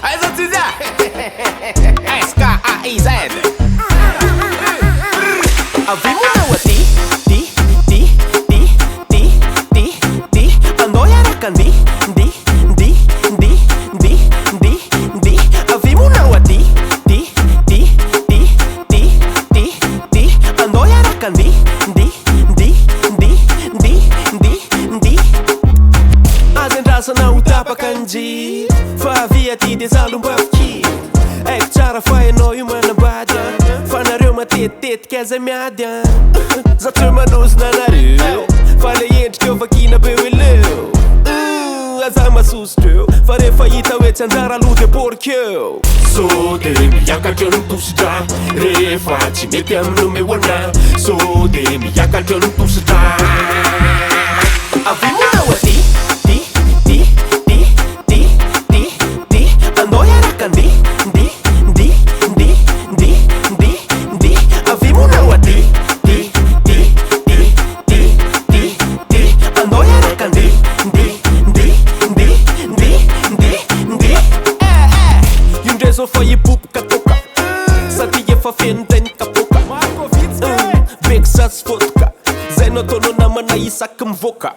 Aiza TOSIDRA Skaiz Avimo na ti andou yarakan di Avimo na ti andou yarakan di Azendrasa na utapakanji fa havia ty de zalombavaky haiko tsara fa ianao io manambady fanareo matetitetika zay miady Zato manosina anareo fa le endrika eo vakina be eleo aza masosotreo fa rehefa hita hoe tsy anjara aloha de porikeo So de miakatra eo no TOSIDRA rehefa tsy mety amin'ny numéro-na So de miakatra eo no TOSIDRA Avimo na ti andou yarakan di Avimo na ti andou yarakan di Io ndray zao fa hipopoka toka Satria efa feno teny kapoka Beky satsy fotoka Zay no ataonao namana isaky mivoaka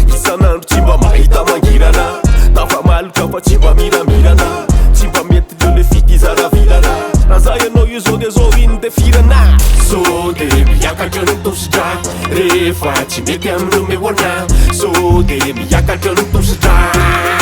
Isan'andro tsy mba mahita mangirana Tafa malotra fa tsy mba miramirana Tsy mba mety leo le fitizaravillana Raha zay ianao io zao de zao ino de firana So de miakatra eo no TOSIDRA rehefa tsy mety amin'ny numéro-na So de miakatra eo no TOSIDRA